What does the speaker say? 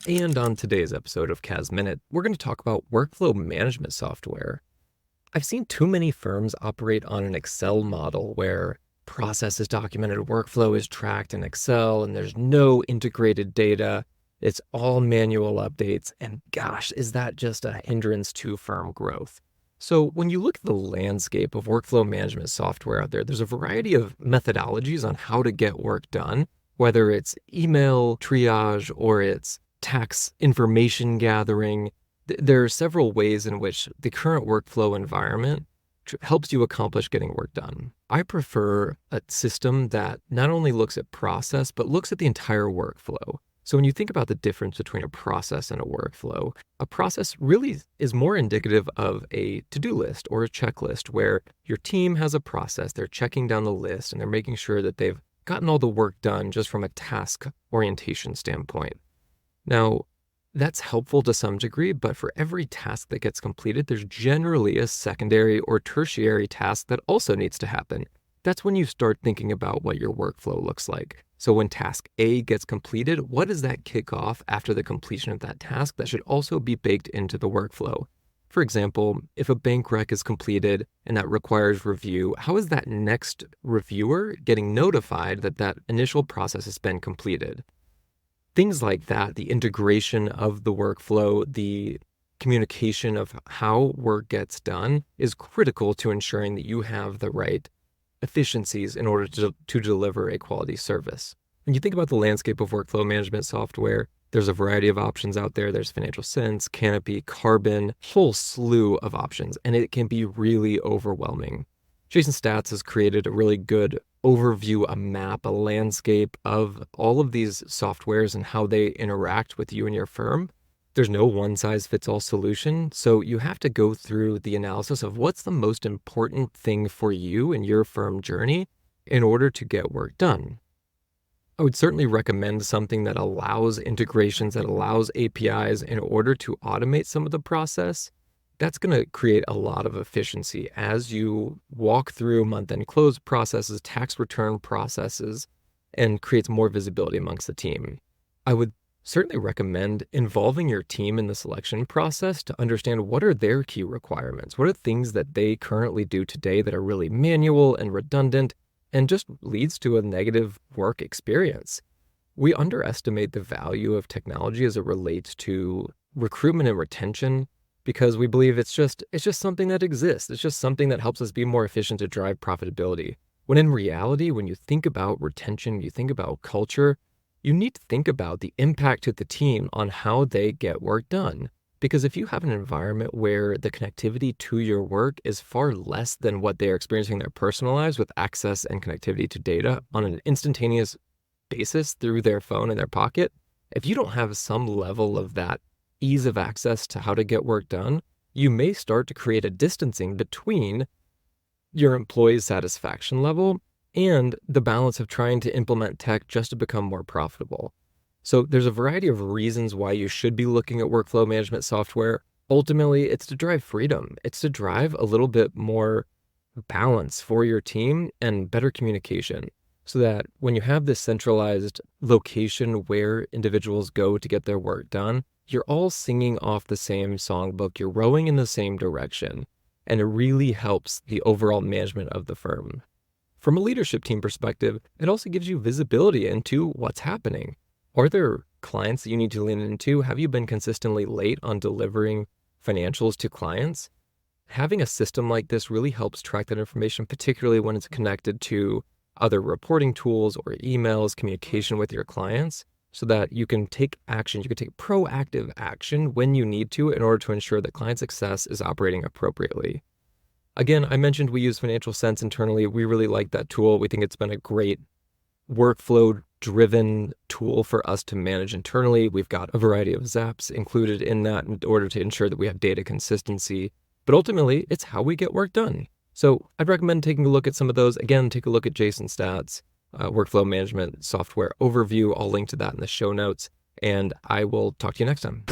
And on today's episode of CAS Minute, we're going to talk about workflow management software. I've seen too many firms operate on an Excel model where process is documented, workflow is tracked in Excel, and there's no integrated data. It's all manual updates. And gosh, is that just a hindrance to firm growth? So when you look at the landscape of workflow management software out there, there's a variety of methodologies on how to get work done, whether it's email triage or it's tax information gathering. There are several ways in which the current workflow environment helps you accomplish getting work done. I prefer a system that not only looks at process, but looks at the entire workflow. So when you think about the difference between a process and a workflow, a process really is more indicative of a to-do list or a checklist where your team has a process, they're checking down the list and they're making sure that they've gotten all the work done just from a task orientation standpoint. Now, that's helpful to some degree, but for every task that gets completed, there's generally a secondary or tertiary task that also needs to happen. That's when you start thinking about what your workflow looks like. So when task A gets completed, what does that kick off after the completion of that task that should also be baked into the workflow? For example, if a bank rec is completed and that requires review, how is that next reviewer getting notified that that initial process has been completed? Things like that, the integration of the workflow, the communication of how work gets done is critical to ensuring that you have the right efficiencies in order to deliver a quality service. When you think about the landscape of workflow management software, there's a variety of options out there. There's Financial Sense, Canopy, Carbon, whole slew of options, and it can be really overwhelming. Jason Stats has created a really good overview, a map, a landscape of all of these softwares and how they interact with you and your firm. There's no one-size-fits-all solution, so you have to go through the analysis of what's the most important thing for you and your firm journey in order to get work done. I would certainly recommend something that allows integrations, that allows APIs in order to automate some of the process. That's going to create a lot of efficiency as you walk through month-end close processes, tax return processes, and creates more visibility amongst the team. I would certainly recommend involving your team in the selection process to understand what are their key requirements. What are things that they currently do today that are really manual and redundant and just leads to a negative work experience? We underestimate the value of technology as it relates to recruitment and retention because we believe it's just something that exists. It's just something that helps us be more efficient to drive profitability. When in reality, when you think about retention, you think about culture, you need to think about the impact to the team on how they get work done. Because if you have an environment where the connectivity to your work is far less than what they are experiencing in their personal lives with access and connectivity to data on an instantaneous basis through their phone in their pocket, if you don't have some level of that ease of access to how to get work done, you may start to create a distancing between your employees' satisfaction level and the balance of trying to implement tech just to become more profitable. So there's a variety of reasons why you should be looking at workflow management software. Ultimately, it's to drive freedom. It's to drive a little bit more balance for your team and better communication so that when you have this centralized location where individuals go to get their work done, you're all singing off the same songbook, you're rowing in the same direction, and it really helps the overall management of the firm. From a leadership team perspective, it also gives you visibility into what's happening. Are there clients that you need to lean into? Have you been consistently late on delivering financials to clients? Having a system like this really helps track that information, particularly when it's connected to other reporting tools or emails, communication with your clients, so that you can take action, you can take proactive action when you need to in order to ensure that client success is operating appropriately. Again, I mentioned we use Financial Sense internally. We really like that tool. We think it's been a great workflow-driven tool for us to manage internally. We've got a variety of zaps included in that in order to ensure that we have data consistency. But ultimately, it's how we get work done. So I'd recommend taking a look at some of those. Again, take a look at Jason Stats, workflow management software overview. I'll link to that in the show notes, and I will talk to you next time.